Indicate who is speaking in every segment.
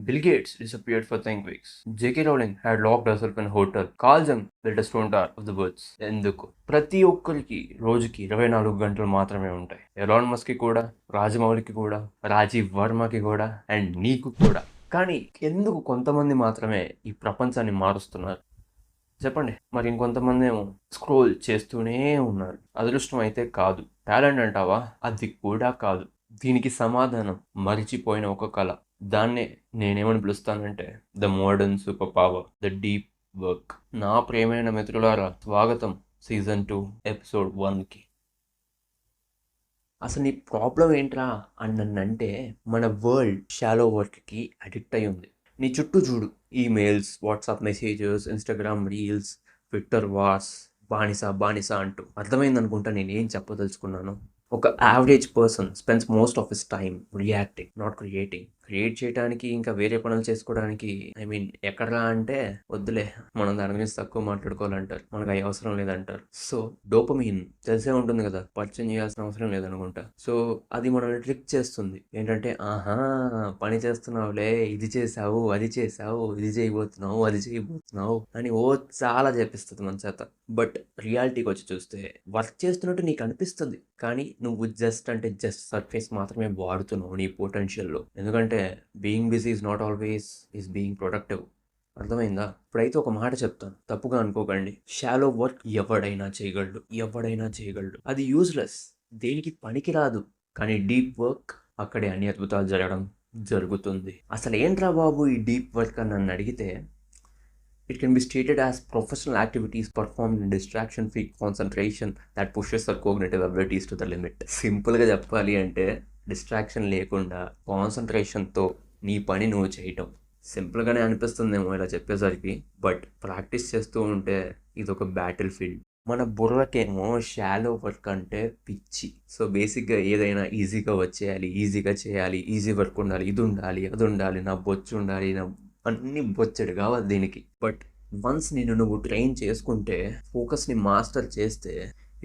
Speaker 1: Bill Gates disappeared for 10 weeks. J.K. Rowling had locked herself in a hotel. Carl Jung built a stone tower of the woods. ఎందుకు ప్రతి ఒక్కరికి రోజుకి 24 గంటలు మాత్రమే ఉంటాయి. Elon మస్క్కి కూడా, రాజమౌళికి కూడా, రాజీవ్ వర్మకి కూడా, అండ్ నీకు కూడా. కానీ ఎందుకు కొంతమంది మాత్రమే ఈ ప్రపంచాన్ని మారుస్తున్నారు చెప్పండి. మరి ఇంకొంతమంది ఏమో స్క్రోల్ చేస్తూనే ఉన్నారు. అదృష్టం అయితే కాదు. టాలెంట్ అంటావా? అది కూడా కాదు. దీనికి సమాధానం మరిచిపోయిన ఒక కళ. దాన్నే నేనేమని పిలుస్తానంటే the modern super power, the deep work. నా ప్రియమైన మిత్రులారా, స్వాగతం సీజన్ 2 ఎపిసోడ్ 1కి. అసలు నీ ప్రాబ్లం ఏంట్రా అని నన్నంటే, మన వరల్డ్ షాలో వర్క్కి అడిక్ట్ అయి ఉంది. నీ చుట్టూ చూడు, emails, WhatsApp messages, Instagram reels, Twitter wars, బానిస అంటూ. అర్థమైంది అనుకుంటా నేను ఏం చెప్పదలుచుకున్నాను. ఒక average person spends most of his time reacting, not creating. Create చేయడానికి ఇంకా వేరే పనులు చేసుకోవడానికి ఎక్కడరా అంటే వద్దులే, మనం దాని గురించి తక్కువ మాట్లాడుకోవాలంటారు. మనకు అవి అవసరం లేదంటారు. సో డోపమీన్ తెలిసే ఉంటుంది కదా, పరిచయం చేయాల్సిన అవసరం లేదనుకుంటా. సో అది మనల్ని ట్రిక్ చేస్తుంది. ఏంటంటే, ఆహా పని చేస్తున్నావులే, ఇది చేసావు, అది చేసావు, ఇది చేయబోతున్నావు, అది చేయబోతున్నావు అని చాలా చెప్పిస్తుంది మన చేత. బట్ రియాలిటీకి వచ్చి చూస్తే వర్క్ చేస్తున్నట్టు నీకు అనిపిస్తుంది, కానీ నువ్వు జస్ట్ సర్ఫేస్ మాత్రమే వాడుతున్నావు నీ పొటెన్షియల్లో. ఎందుకంటే being busy is not always is being productive. అర్థమైందా? ఇప్పుడైతే ఒక మాట చెప్తాను, తప్పుగా అనుకోకండి. షాలో వర్క్ ఎవడైనా చేయగలడు. అది యూజ్లెస్, దేనికి పనికి రాదు. కానీ డీప్ వర్క్, అక్కడే అన్ని అద్భుతాలు జరుగుతుంది. అసలు ఏంట్రా బాబు ఈ డీప్ వర్క్ అని నన్ను అడిగితే, it can be stated as professional activities performed in distraction-free concentration that pushes our cognitive abilities to the limit. సింపుల్గా చెప్పాలి అంటే, డిస్ట్రాక్షన్ లేకుండా కాన్సన్ట్రేషన్తో నీ పని నువ్వు చేయటం. సింపుల్గానే అనిపిస్తుందేమో ఇలా చెప్పేసరికి, బట్ ప్రాక్టీస్ చేస్తూ ఉంటే ఇది ఒక బ్యాటిల్ ఫీల్డ్. మన బుర్రకేమో షాలో వర్క్ అంటే పిచ్చి. సో బేసిక్గా ఏదైనా ఈజీగా వచ్చేయాలి, ఈజీగా చేయాలి, ఈజీ వర్క్ ఉండాలి, ఇది ఉండాలి, అది ఉండాలి, నా బొచ్చు ఉండాలి, నా అన్నీ బొచ్చడు కావాలి దీనికి. బట్ వన్స్ నువ్వు ట్రైన్ చేసుకుంటే, ఫోకస్ని మాస్టర్ చేస్తే,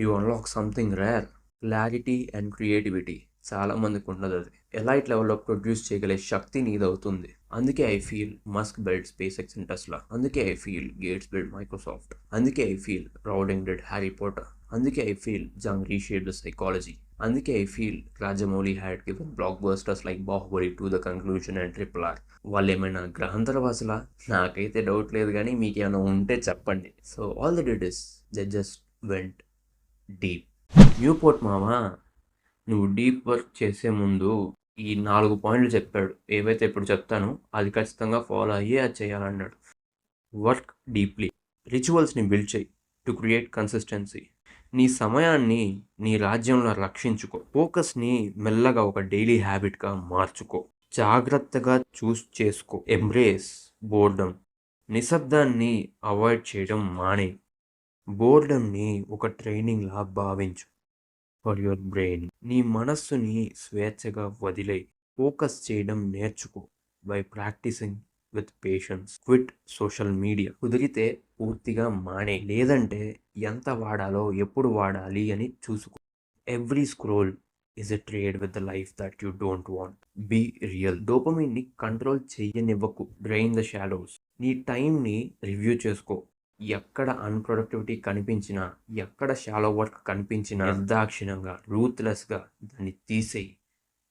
Speaker 1: you unlock something rare, clarity and creativity. చాలా మందికి ఉండదు అది. ఎలైట్ లెవెల్లో ప్రొడ్యూస్ చేయగలే శక్తి నీదవుతుంది. అందుకే I feel Musk build SpaceX in Tesla. అందుకే I feel Gates build Microsoft. అందుకే I feel Rowling did Harry Potter. అందుకే I feel Jung reshaped the psychology. అందుకే I feel Rajamouli had given blockbusters like Baahubali two the conclusion and triple R. వాళ్ళు ఏమైనా గ్రహాంతర వాసులా? నాకైతే doubt లేదు, కానీ మీకు ఏమైనా ఉంటే చెప్పండి. So all the did is they just went deep. Newport మామా, నువ్వు డీప్ వర్క్ చేసే ముందు ఈ 4 పాయింట్లు చెప్పాడు. ఏవైతే ఇప్పుడు చెప్తానో అది ఖచ్చితంగా ఫాలో అయ్యి అది చేయాలన్నాడు. వర్క్ డీప్లీ, రిచువల్స్ని బిల్డ్ చేయి టు క్రియేట్ కన్సిస్టెన్సీ. నీ సమయాన్ని నీ రాజ్యంలో రక్షించుకో. ఫోకస్ని మెల్లగా ఒక డైలీ హ్యాబిట్గా మార్చుకో. జాగ్రత్తగా చూస్ చేసుకో. Embrace boredom. నిశ్శబ్దాన్ని అవాయిడ్ చేయడం మానే. బోర్డమ్ని ఒక ట్రైనింగ్లా భావించు ఫర్ యువర్ బ్రెయిన్. నీ మనస్సుని స్వేచ్ఛగా వదిలే. ఫోకస్ చేయడం నేర్చుకో by practicing with patience. Quit social media. కుదిరితే పూర్తిగా మానే, లేదంటే ఎంత వాడాలో, ఎప్పుడు వాడాలి అని చూసుకో. Every scroll is a trade with the life that you don't want. Be real. డోపమైన్ని కంట్రోల్ చెయ్యనివ్వకు. Drain the shadows. నీ టైంని రివ్యూ చేసుకో. ఎక్కడ అన్ప్రొడక్టివిటీ కనిపించినా, ఎక్కడ షాలో వర్క్ కనిపించినా, నిర్దాక్షిణంగా, రూత్లెస్గా దాన్ని తీసేయి,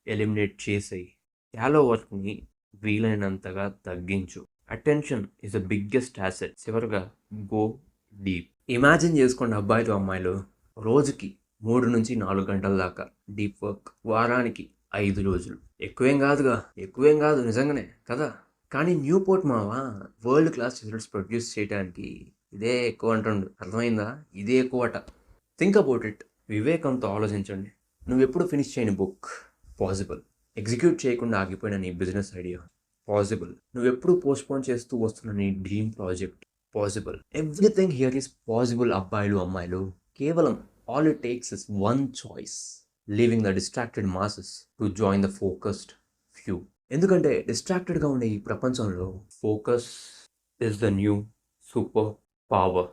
Speaker 1: ఎలిమినేట్ చేసేయి. షాలో వర్క్ని వీలైనంతగా తగ్గించు. Attention is the biggest asset. చివరిగా గో డీప్. ఇమాజిన్ చేసుకోండి, అబ్బాయిలు అమ్మాయిలు రోజుకి 3 నుంచి 4 గంటల దాకా డీప్ వర్క్. వారానికి 5 రోజులు. ఎక్కువేం కాదు నిజంగానే కదా. కానీ న్యూపోర్ట్ మావా వరల్డ్ క్లాస్ రిజల్ట్స్ ప్రొడ్యూస్ చేయడానికి ఇదే ఎక్కువ అంటుండు. అర్థమైందా? ఇదే ఎక్కువట. Think about it. వివేకంతో ఆలోచించండి. నువ్వు ఎప్పుడు ఫినిష్ చేయని బుక్ పాసిబుల్. ఎగ్జిక్యూట్ చేయకుండా ఆగిపోయిన నీ బిజినెస్ ఐడియా పాసిబుల్. నువ్వెప్పుడు పోస్ట్పోన్ చేస్తూ వస్తున్న నీ dream project possible. Everything here is possible అబ్బాయిలు అమ్మాయిలు. కేవలం all it takes is one choice, leaving the distracted masses to join the focused few. ఎందుకంటే డిస్ట్రాక్టెడ్గా ఉండే ఈ ప్రపంచంలో focus is the new super power.